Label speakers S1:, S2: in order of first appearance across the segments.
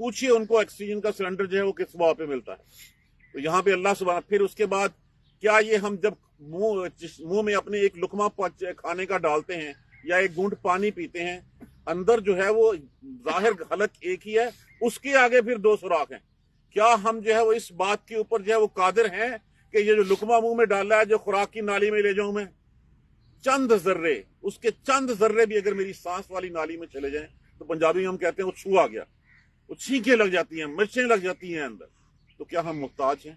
S1: پوچھئے ان کو آکسیجن کا سلنڈر جو ہے وہ کس بھاؤ پہ ملتا ہے. تو یہاں پہ اللہ سبحانہ، پھر اس کے بعد کیا یہ ہم جب منہ میں اپنے ایک لقمہ کھانے کا ڈالتے ہیں یا ایک گھونٹ پانی پیتے ہیں، اندر جو ہے وہ ظاہر حلق ایک ہی ہے، اس کے آگے پھر 2 سوراخ ہیں. کیا ہم جو ہے وہ اس بات کے اوپر جو ہے وہ قادر ہیں کہ یہ جو لقمہ منہ میں ڈالا ہے جو خوراک کی نالی میں لے جاؤں میں، چند ذرے، اس کے چند ذرے بھی اگر میری سانس والی نالی میں چلے جائیں تو پنجابی میں ہم کہتے ہیں وہ چھو آ گیا، وہ چھینکیں لگ جاتی ہیں، مرچیں لگ جاتی ہیں اندر. تو کیا ہم محتاج ہیں؟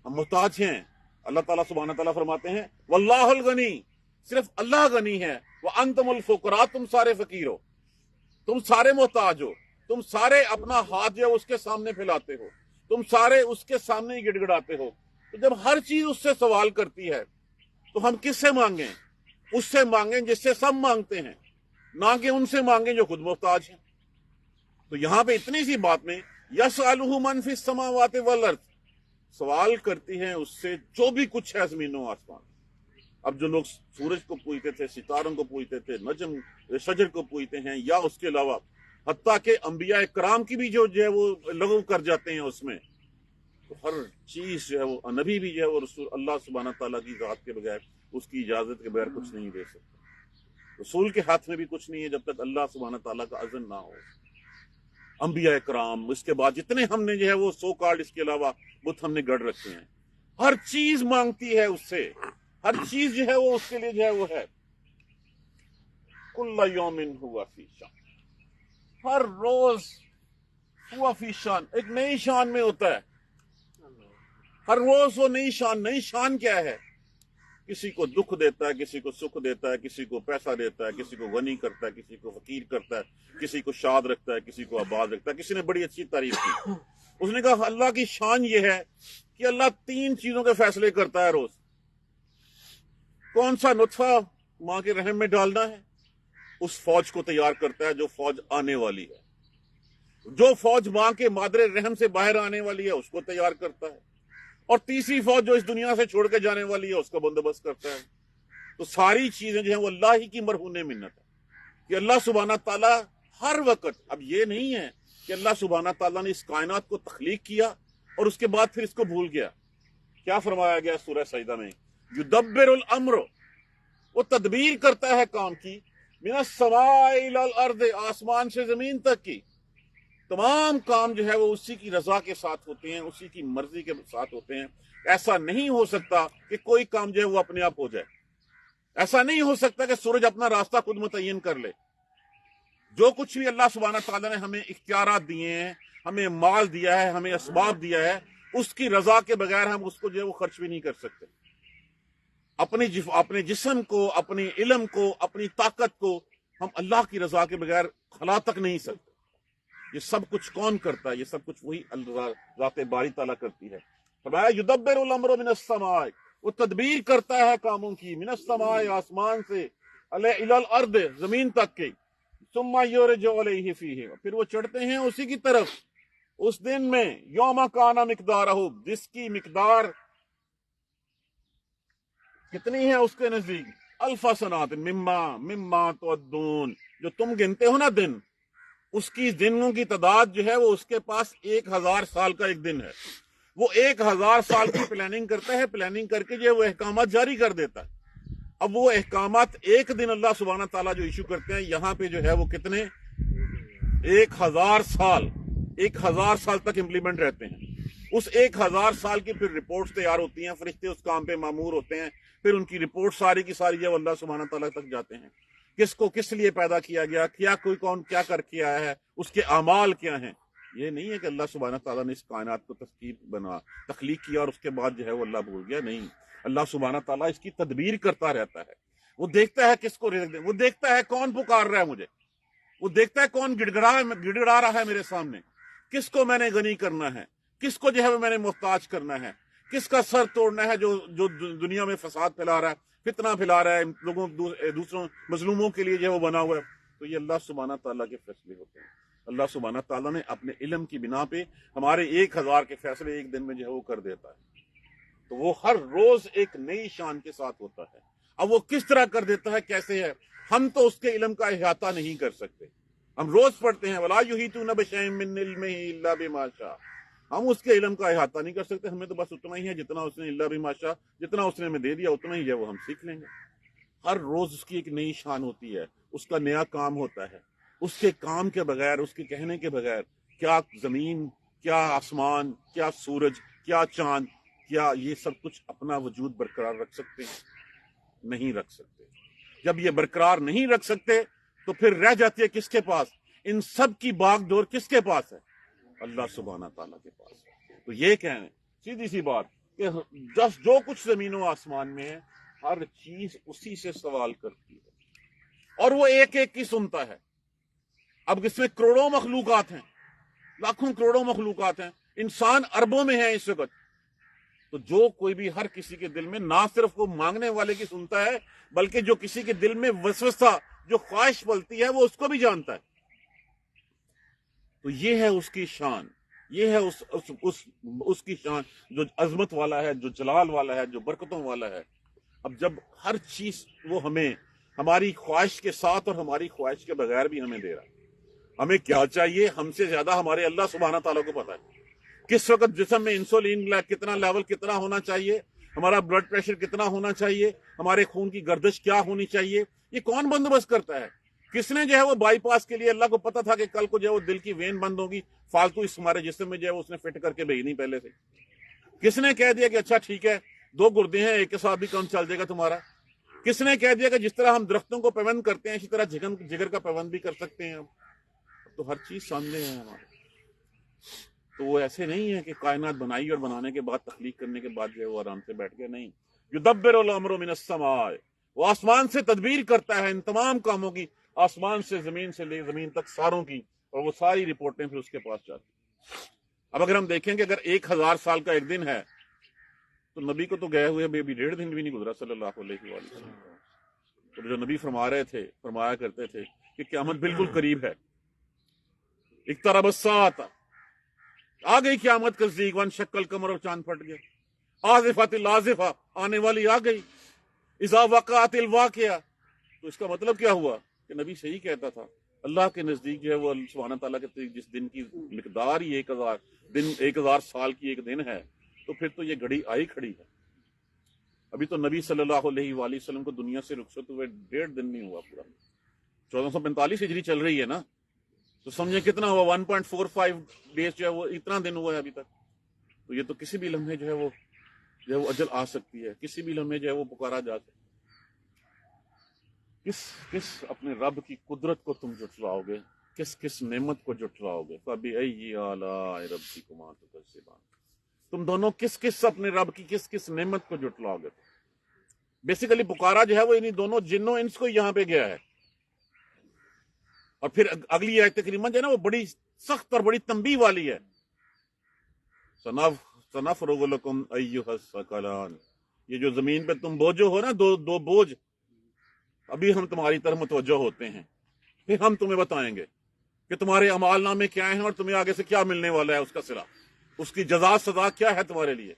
S1: ہم محتاج ہیں. اللہ تعالیٰ سبحانہ تعالیٰ فرماتے ہیں واللہ الغنی، صرف اللہ غنی ہے، وانتم الفقراء، تم سارے فقیر ہو، تم سارے محتاج ہو، تم سارے اپنا ہاتھ جو ہے اس کے سامنے پھیلاتے ہو، تم سارے اس کے سامنے ہی گڑ گڑاتے ہو. تو جب ہر چیز اس سے سوال کرتی ہے تو ہم کس سے مانگیں؟ اس سے مانگیں جس سے سب مانگتے ہیں، نہ کہ ان سے مانگیں جو خود محتاج ہیں. تو یہاں پہ اتنی سی بات میں یسألہ من فی السماوات والارض، سوال کرتی ہیں اس سے جو بھی کچھ ہے زمین و آسمان. اب جو لوگ سورج کو پوجتے تھے، ستاروں کو پوجتے تھے، نجم شجر کو پوجتے ہیں، یا اس کے علاوہ حتیٰ کہ انبیاء کرام کی بھی جو ہے وہ لغو کر جاتے ہیں اس میں، تو ہر چیز جو ہے وہ نبی بھی جو ہے وہ رسول اللہ سبحانہ تعالیٰ کی ذات کے بغیر، اس کی اجازت کے بغیر کچھ نہیں دے سکتے. رسول کے ہاتھ میں بھی کچھ نہیں ہے جب تک اللہ سبحانہ تعالیٰ کا اذن نہ ہو. انبیاء کرام، اس کے بعد جتنے ہم نے جو ہے وہ سو کارڈ اس کے علاوہ بت ہم نے گڑھ رکھے ہیں، ہر چیز مانگتی ہے اس سے، ہر چیز جو ہے وہ اس کے لیے جو ہے وہ ہے. کل یوم ہوا فی شان، ہر روز ہوا فی شان، ایک نئی شان میں ہوتا ہے. ہر روز وہ نئی شان. نئی شان کیا ہے؟ کسی کو دکھ دیتا ہے، کسی کو سکھ دیتا ہے، کسی کو پیسہ دیتا ہے، کسی کو غنی کرتا ہے، کسی کو فقیر کرتا ہے، کسی کو شاد رکھتا ہے، کسی کو آباد رکھتا ہے. کسی نے بڑی اچھی تعریف کی، اس نے کہا اللہ کی شان یہ ہے کہ اللہ 3 چیزوں کے فیصلے کرتا ہے روز. کون سا نطفہ ماں کے رحم میں ڈالنا ہے، اس فوج کو تیار کرتا ہے جو فوج آنے والی ہے. جو فوج ماں کے مادر رحم سے باہر آنے والی ہے اس کو تیار کرتا ہے. اور تیسری فوج جو اس دنیا سے چھوڑ کے جانے والی ہے اس کا بندوبست کرتا ہے. تو ساری چیزیں جو ہیں وہ اللہ ہی کی مرہون منت ہے کہ اللہ سبحانہ تعالیٰ ہر وقت، اب یہ نہیں ہے کہ اللہ سبحانہ تعالیٰ نے اس کائنات کو تخلیق کیا اور اس کے بعد پھر اس کو بھول گیا. کیا فرمایا گیا سورہ سجدہ میں؟ یدبر الامر، وہ تدبیر کرتا ہے کام کی، من السماء الی الارض، آسمان سے زمین تک کی تمام کام جو ہے وہ اسی کی رضا کے ساتھ ہوتے ہیں، اسی کی مرضی کے ساتھ ہوتے ہیں. ایسا نہیں ہو سکتا کہ کوئی کام جو ہے وہ اپنے آپ ہو جائے. ایسا نہیں ہو سکتا کہ سورج اپنا راستہ خود متعین کر لے. جو کچھ بھی اللہ سبحانہ تعالیٰ نے ہمیں اختیارات دیے ہیں، ہمیں مال دیا ہے، ہمیں اسباب دیا ہے، اس کی رضا کے بغیر ہم اس کو جو ہے وہ خرچ بھی نہیں کر سکتے. اپنے جسم کو، اپنے علم کو، اپنی طاقت کو ہم اللہ کی رضا کے بغیر کھلا تک نہیں سکتے. یہ سب کچھ کون کرتا ہے؟ یہ سب کچھ وہی اللہ ذات باری تعالیٰ کرتی ہے. فرمایا یدبر الامر من السماء، وہ تدبیر کرتا ہے کاموں کی، من السماء، آسمان سے، الی الارض، زمین تک کے، ثم یرج علیہ فیہ، پھر وہ چڑھتے ہیں اسی کی طرف اس دن میں، یوم کان مقدارہ، جس کی مقدار کتنی ہے اس کے نزدیک، الف سنات مما تعدون، جو تم گنتے ہو نا دن، اس کی دنوں کی تعداد جو ہے وہ اس کے پاس 1000 سال کا ایک دن ہے. وہ 1000 سال کی پلاننگ کرتا ہے، پلاننگ کر کے جو وہ احکامات جاری کر دیتا ہے. اب وہ احکامات ایک دن اللہ سبحانہ تعالیٰ جو ایشو کرتے ہیں یہاں پہ جو ہے وہ کتنے 1000 سال تک امپلیمنٹ رہتے ہیں. اس 1000 سال کی پھر رپورٹس تیار ہوتی ہیں، فرشتے اس کام پہ مامور ہوتے ہیں، پھر ان کی رپورٹ ساری کی ساری جو اللہ سبحانہ تعالیٰ تک جاتے ہیں. کس کو کس لیے پیدا کیا گیا، کیا کوئی کون کیا کر کے آیا ہے، اس کے اعمال کیا ہیں. یہ نہیں ہے کہ اللہ سبحانہ تعالیٰ نے اس کائنات کو تخلیق کیا اور اس کے بعد جو ہے وہ اللہ بھول گیا. نہیں، اللہ سبحانہ تعالیٰ اس کی تدبیر کرتا رہتا ہے. وہ دیکھتا ہے کس کو رزق دے، وہ دیکھتا ہے کون پکار رہا ہے مجھے، وہ دیکھتا ہے کون گڑگڑا رہا ہے میرے سامنے، کس کو میں نے غنی کرنا ہے، کس کو جو ہے میں نے محتاج کرنا ہے، کس کا سر توڑنا ہے جو دنیا میں فساد پھیلا رہا ہے، فتنہ پھیلا رہا ہے، لوگوں دوسروں مظلوموں کے لیے جو ہے وہ بنا ہوا ہے. تو یہ اللہ سبحانہ تعالیٰ کے فیصلے ہوتے ہیں. اللہ سبحانہ تعالیٰ نے اپنے علم کی بنا پہ ہمارے 1000 کے فیصلے ایک دن میں جو ہے وہ کر دیتا ہے. تو وہ ہر روز ایک نئی شان کے ساتھ ہوتا ہے. اب وہ کس طرح کر دیتا ہے، کیسے ہے، ہم تو اس کے علم کا احاطہ نہیں کر سکتے. ہم روز پڑھتے ہیں وَلَا يُحِيطُونَ بِشَيْءٍ مِّنْ عِلْمِهِ إِلَّا بِمَا شَاءَ، ہم اس کے علم کا احاطہ نہیں کر سکتے، ہمیں تو بس اتنا ہی ہے جتنا اس نے الا بما شاء، جتنا اس نے ہمیں دے دیا اتنا ہی ہے وہ ہم سیکھ لیں گے۔ ہر روز اس کی ایک نئی شان ہوتی ہے، اس کا نیا کام ہوتا ہے، اس کے کام کے بغیر، اس کے کہنے کے بغیر کیا زمین، کیا آسمان، کیا سورج، کیا چاند، کیا یہ سب کچھ اپنا وجود برقرار رکھ سکتے ہیں؟ نہیں رکھ سکتے۔ جب یہ برقرار نہیں رکھ سکتے تو پھر رہ جاتی ہے کس کے پاس؟ ان سب کی باغ ڈور کس کے پاس ہے؟ اللہ سبحانہ تعالیٰ کے پاس۔ تو یہ کہیں سیدھی سی بات کہ جو کچھ زمین و آسمان میں ہے ہر چیز اسی سے سوال کرتی ہے، اور وہ ایک ایک کی سنتا ہے۔ اب اس میں کروڑوں مخلوقات ہیں، لاکھوں کروڑوں مخلوقات ہیں، انسان اربوں میں ہیں اس وقت، تو جو کوئی بھی ہر کسی کے دل میں نہ صرف وہ مانگنے والے کی سنتا ہے، بلکہ جو کسی کے دل میں وسوسہ، جو خواہش پلتی ہے، وہ اس کو بھی جانتا ہے۔ تو یہ ہے اس کی شان، یہ ہے اس کی شان جو عظمت والا ہے، جو جلال والا ہے، جو برکتوں والا ہے۔ اب جب ہر چیز وہ ہمیں ہماری خواہش کے ساتھ اور ہماری خواہش کے بغیر بھی ہمیں دے رہا ہے، ہمیں کیا چاہیے؟ ہم سے زیادہ ہمارے اللہ سبحانہ تعالیٰ کو پتا ہے کس وقت جسم میں انسولین کتنا لیول کتنا ہونا چاہیے، ہمارا بلڈ پریشر کتنا ہونا چاہیے، ہمارے خون کی گردش کیا ہونی چاہیے، یہ کون بندوبست کرتا ہے؟ کس نے جو ہے وہ بائی پاس کے لیے، اللہ کو پتا تھا کہ کل کو جو ہے وہ دل کی وین بند ہوگی، فالتو اس ہمارے جسم میں جو ہے اس نے فٹ کر کے بھیجنی پہلے سے۔ کس نے کہہ دیا کہ اچھا ٹھیک ہے 2 گردے ہیں، ایک کے ساتھ بھی کام چل جائے گا تمہارا؟ کس نے کہہ دیا کہ جس طرح ہم درختوں کو پیوند کرتے ہیں اسی طرح جگر کا پیوند بھی کر سکتے ہیں ہم؟ تو ہر چیز سامنے ہے ہمارے۔ تو وہ ایسے نہیں ہے کہ کائنات بنائی اور بنانے کے بعد، تخلیق کرنے کے بعد جو ہے وہ آرام سے بیٹھ گئے، نہیں۔ یدبر الامر من السماء، وہ آسمان سے تدبیر کرتا ہے ان تمام کاموں کی، آسمان سے زمین سے لے زمین تک ساروں کی، اور وہ ساری رپورٹیں پھر اس کے پاس جاتی۔ اب اگر ہم دیکھیں کہ اگر 1000 سال کا ایک دن ہے تو نبی کو تو گئے ہوئے ابھی 1.5 دن بھی نہیں گزرا صلی اللہ علیہ وسلم۔ تو جو نبی فرمایا کرتے تھے کہ قیامت بالکل قریب ہے، اقترب الساعۃ، آ گئی قیامت کا نزدیک، وانشق القمر، اور چاند پھٹ گیا، آزفۃ الآزفہ، آنے والی آ گئی، اذا وقعت الواقعہ۔ تو اس کا مطلب کیا ہوا کہ نبی صحیح کہتا تھا، اللہ کے نزدیک جو ہے وہ سبحانہ تعالیٰ کے جس دن کی مقدار ہی 1000 سال کی ایک دن ہے، تو پھر تو یہ گھڑی آئی کھڑی ہے۔ ابھی تو نبی صلی اللہ علیہ وآلہ وسلم کو دنیا سے رخصت ہوئے 1.5 دن نہیں ہوا، پورا 1445 ہجری چل رہی ہے نا، تو سمجھیں کتنا ہوا، 1.45 ڈیز جو ہے وہ اتنا دن ہوا ہے ابھی تک۔ تو یہ تو کسی بھی لمحے جو ہے وہ اجل آ سکتی ہے، کسی بھی لمحے جو ہے وہ پکارا جا سکتا ہے۔ کس اپنے رب کی قدرت کو تم جھٹلاؤ گے، کس نعمت کو جھٹلاؤ گے؟ فَبِأَيِّ آلَاءِ رَبِّكُمَا تُكَذِّبَانِ، تم دونوں کس اپنے رب کی کس نعمت کو جھٹلاؤ گے؟ بیسیکلی پکارا جو ہے وہ انہی دونوں جنوں انس کو یہاں پہ گیا ہے۔ اور پھر اگلی آیت کریمہ جو ہے نا وہ بڑی سخت اور بڑی تنبیہ والی ہے، سَنَفْرُغُ لَكُمْ أَيُّهَا الثَّقَلَانِ، یہ جو زمین پہ تم بوجھو ہو نا، دو بوجھ، ابھی ہم تمہاری طرف متوجہ ہوتے ہیں، پھر ہم تمہیں بتائیں گے کہ تمہارے اعمال نامے کیا ہیں اور تمہیں آگے سے کیا ملنے والا ہے، اس کا صلہ، اس کی جزا سزا کیا ہے تمہارے لیے۔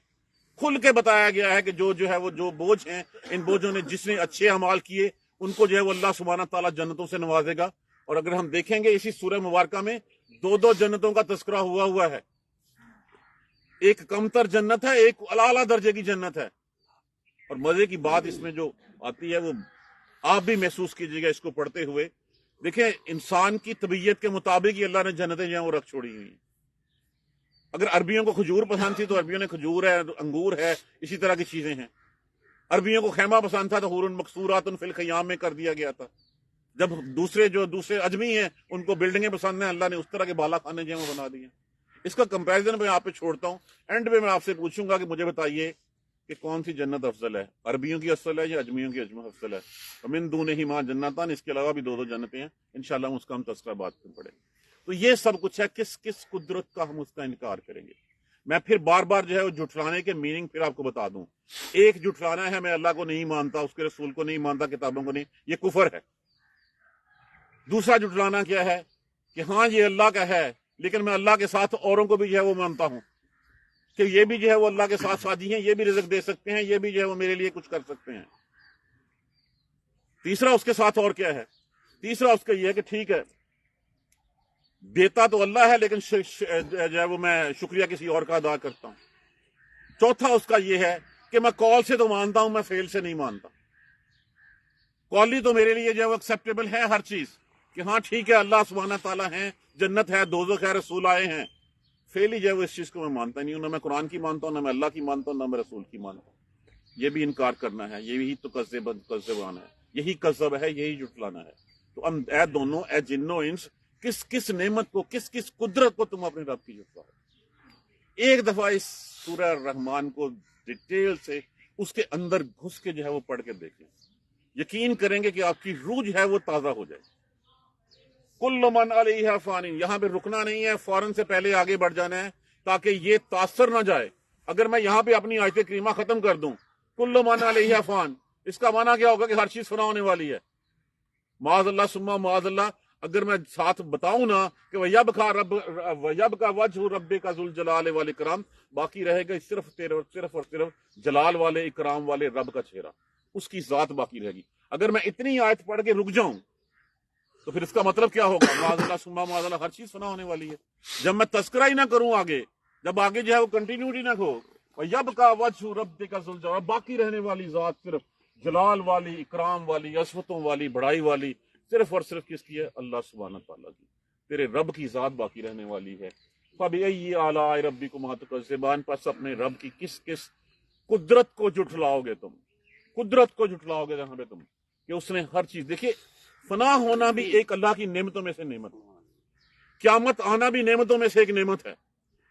S1: کھل کے بتایا گیا ہے کہ جو ہے وہ جو بوجھ ہیں، ان بوجھوں نے جس نے اچھے اعمال کیے ان کو جو ہے وہ اللہ سبحانہ تعالیٰ جنتوں سے نوازے گا۔ اور اگر ہم دیکھیں گے اسی سورہ مبارکہ میں 2 جنتوں کا تذکرہ ہوا ہے، ایک کمتر جنت ہے، ایک اعلیٰ درجے کی جنت ہے۔ اور مزے کی بات اس میں جو آتی ہے وہ آپ بھی محسوس کیجیے گا اس کو پڑھتے ہوئے۔ دیکھیں انسان کی طبیعت کے مطابق ہی اللہ نے جنتیں جو ہیں وہ رکھ چھوڑی ہوئی ہیں۔ اگر عربیوں کو کھجور پسند تھی تو عربیوں نے کھجور ہے، انگور ہے، اسی طرح کی چیزیں ہیں۔ عربیوں کو خیمہ پسند تھا تو حور مقصورات فی الخیام میں کر دیا گیا تھا۔ جب دوسرے اجمی ہیں ان کو بلڈنگیں پسند ہیں، اللہ نے اس طرح کے بالا خانے جو ہیں وہ بنا دیے۔ اس کا کمپیریزن میں آپ پہ چھوڑتا ہوں، اینڈ میں آپ سے پوچھوں گا کہ مجھے بتائیے کہ کون سی جنت افضل ہے، عربیوں کی افضل ہے یا اجمیوں کی افضل ہے؟ ومن دونہما جنتان، اس کے علاوہ بھی 2 جنتیں ہیں، انشاءاللہ ہم اس کا تذکرہ بات میں پڑھیں۔ تو یہ سب کچھ ہے، کس قدرت کا ہم اس کا انکار کریں گے؟ میں پھر بار بار جو ہے وہ جھٹلانے کے میننگ پھر آپ کو بتا دوں۔ ایک جھٹلانا ہے میں اللہ کو نہیں مانتا، اس کے رسول کو نہیں مانتا، کتابوں کو نہیں، یہ کفر ہے۔ دوسرا جھٹلانا کیا ہے کہ ہاں یہ اللہ کا ہے لیکن میں اللہ کے ساتھ اوروں کو بھی جو ہے وہ مانتا ہوں کہ یہ بھی جو ہے وہ اللہ کے ساتھ ساتھی ہیں، یہ بھی رزق دے سکتے ہیں، یہ بھی جو ہے وہ میرے لیے کچھ کر سکتے ہیں۔ تیسرا اس کے ساتھ اور کیا ہے؟ تیسرا اس کا یہ ہے کہ ٹھیک ہے دیتا تو اللہ ہے لیکن جو ہے وہ میں شکریہ کسی اور کا ادا کرتا ہوں. چوتھا اس کا یہ ہے کہ میں کال سے تو مانتا ہوں، میں فیل سے نہیں مانتا. کالی تو میرے لیے جو ہے وہ ایکسیپٹیبل ہے ہر چیز، کہ ہاں ٹھیک ہے اللہ سبحانہ تعالیٰ ہیں، جنت ہے، دوزخ ہے، رسول آئے ہیں. فیل ہی جو ہے وہ اس چیز کو میں مانتا نہیں ہوں، نہ میں قرآن کی مانتا ہوں، نہ میں اللہ کی مانتا ہوں، نہ میں رسول کی مانتا ہوں. یہ بھی انکار کرنا ہے، یہی تو کذبان ہے، یہی کذب ہے، یہی جھٹلانا ہے. تو اے دونوں، اے جنو انس، کس نعمت کو، کس قدرت کو تم اپنے رب کی جھٹلاؤ. ایک دفعہ اس سورہ الرحمن کو ڈیٹیل سے اس کے اندر گھس کے جو ہے وہ پڑھ کے دیکھیں، یقین کریں گے کہ آپ کی روح جو ہے وہ تازہ ہو جائے. کل من علیہا فان، یہاں پہ رکنا نہیں ہے، فوراً سے پہلے آگے بڑھ جانا ہے تاکہ یہ تاثر نہ جائے. اگر میں یہاں پہ اپنی آیت کریمہ ختم کر دوں کل من علیہا فان، اس کا معنی کیا ہوگا کہ ہر چیز فنا ہونے والی ہے. معاذ اللہ ثم معاذ اللہ. اگر میں ساتھ بتاؤں نا کہ وَيَبْقَى وَجْهُ رَبِّكَ ذُو الْجَلَالِ وَالْإِكْرَامِ، باقی رہے گا صرف اور صرف جلال والے، اکرام والے رب کا چہرہ، اس کی ذات باقی رہے گی. اگر میں اتنی آیت پڑھ کے رک جاؤں تو پھر اس کا مطلب کیا ہوگا؟ معاذ اللہ ثم معاذ اللہ، ہر چیز فنا ہونے والی ہے. جب میں تذکرہ ہی نہ کروں آگے، جب آگے جو ہے وہ کنٹینیوٹی نہ ہو، وَيَبْقَى وَجْهُ رَبِّكَ ذُو الْجَلَالِ، باقی رہنے والی ذات صرف جلال والی، اکرام والی، عظمتوں والی، بڑائی والی، صرف اور صرف کس کی ہے؟ اللہ سبحانہ تعالیٰ کی. تیرے رب کی ذات باقی رہنے والی ہے. فَبِأَيِّ آلَاءِ رَبِّكُمَا تُكَذِّبَانِ، پس اپنے رب کی کس قدرت کو جھٹلاؤ گے تم، قدرت کو جھٹلاؤ گے جہاں پہ تم، کہ اس نے ہر چیز. دیکھیے فنا ہونا بھی ایک اللہ کی نعمتوں میں سے نعمت، قیامت آنا بھی نعمتوں میں سے ایک نعمت ہے.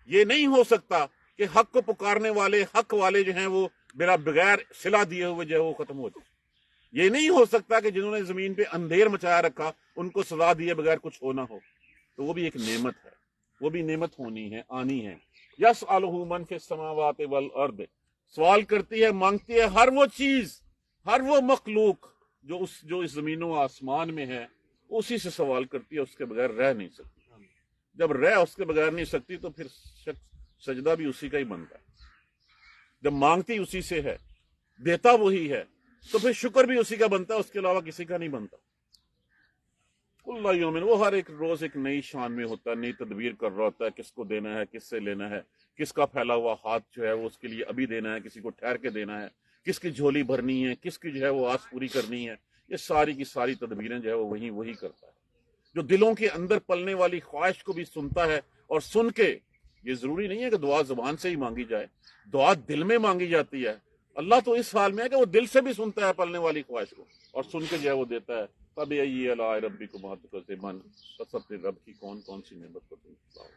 S1: یہ نہیں ہو سکتا کہ حق کو پکارنے والے، حق والے جو ہیں وہ بغیر صلہ دیے ہوئے جو ہے وہ ختم ہو جائے. یہ نہیں ہو سکتا کہ جنہوں نے زمین پہ اندھیر مچایا رکھا ان کو سزا دیے بغیر کچھ ہونا ہو. تو وہ بھی ایک نعمت ہے، وہ بھی نعمت ہونی ہے، آنی ہے. یسألہ من فی السماوات والارض، سوال کرتی ہے، مانگتی ہے ہر وہ چیز، ہر وہ مخلوق جو اس زمین و آسمان میں ہے، اسی سے سوال کرتی ہے، اس کے بغیر رہ نہیں سکتی. جب اس کے بغیر نہیں سکتی تو پھر سجدہ بھی اسی کا ہی بنتا ہے. جب مانگتی اسی سے ہے، دیتا وہی ہے، تو پھر شکر بھی اسی کا بنتا ہے، اس کے علاوہ کسی کا نہیں بنتا. اللہ یومن، وہ ہر ایک روز ایک نئی شان میں ہوتا ہے، نئی تدبیر کر رہا ہوتا ہے، کس کو دینا ہے، کس سے لینا ہے، کس کا پھیلا ہوا ہاتھ جو ہے وہ اس کے لیے ابھی دینا ہے، کسی کو ٹھہر کے دینا ہے، کس کی جھولی بھرنی ہے، کس کی جو ہے وہ آس پوری کرنی ہے. یہ ساری کی ساری تدبیریں جو ہے وہ وہی کرتا ہے، جو دلوں کے اندر پلنے والی خواہش کو بھی سنتا ہے. اور سن کے، یہ ضروری نہیں ہے کہ دعا زبان سے ہی مانگی جائے، دعا دل میں مانگی جاتی ہے. اللہ تو اس حال میں ہے کہ وہ دل سے بھی سنتا ہے پلنے والی خواہش کو، اور سن کے جو ہے وہ دیتا ہے. فَبِأَيِّ آلَاءِ رَبِّكُمَا تُكَذِّبَانِ، بس اپنے رب کی کون سی نعمت کو تم بتاؤ.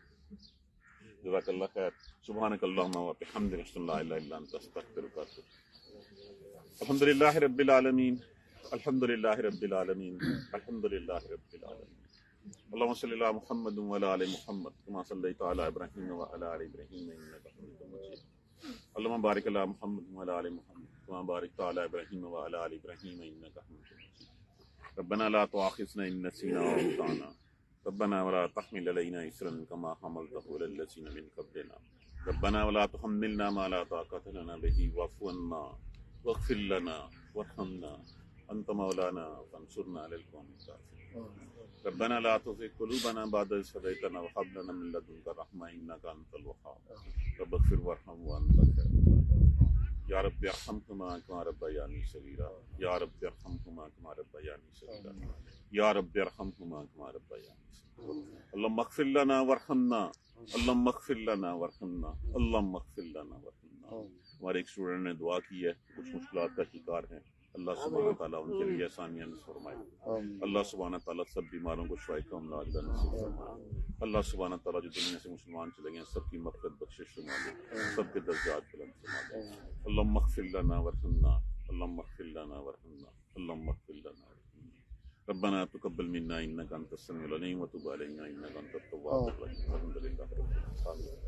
S1: جزاک اللہ خیر. سبحانک اللہم وبحمدک، اشہد ان لا الہ الا انت، استغفرک واتوب الیک. الحمد للہ رب العالمین، الحمد للہ رب العالمین، الحمد للہ رب العالمین. اللهم صل على محمد وعلى ال محمد كما صليت على ابراهيم وعلى ال ابراهيم انك حميد مجيد. اللهم بارك على محمد وعلى ال محمد كما باركت على ابراهيم وعلى ال ابراهيم انك حميد مجيد. ربنا لا تؤاخذنا ان نسينا او اخطانا، ربنا ولا تحمل علينا اصرا كما حملته على الذين من قبلنا، ربنا ولا تحملنا ما لا طاقة لنا به واعف عنا واغفر لنا وارحمنا انت مولانا فانصرنا على القوم الكافرين. ربنا لا تزغ قلوبنا بعد إذ هديتنا وهب لنا من لدنك رحمة إنك أنت الوهاب. رب اغفر وارحم وأنت خير الراحمين. يا رب ارحمهما كما ربياني صغيرا، يا رب ارحمهما كما ربياني صغيرا، يا رب ارحمهما كما ربياني صغيرا. اللهم اغفر لنا وارحمنا، اللهم اغفر لنا وارحمنا، اللهم اغفر لنا وارحمنا. ہمارے ایک اسٹوڈنٹ نے دعا کی ہے، کچھ مشکلات کا شکار ہیں، اللہ سبحانہ تعالیٰ ان کے لیے آسانیاں نصیب فرمائے. اللہ سبحانہ تعالیٰ سب بیماروں کو شفائے کاملہ عاجلہ نصیب فرمائے. اللہ سبحانہ تعالیٰ جو دنیا سے مسلمان چلے گئے سب کی مغفرت بخشش فرما دے، سب کے درجات بلند فرما دے. اللہم اغفر لنا وارحمنا، اللہم اغفر لنا وارحمنا، اللہم اغفر لنا وارحمنا. ربنا تقبل منا انك انت السميع العليم وتب علينا انك انت التواب الرحيم. الحمد لله رب العالمين.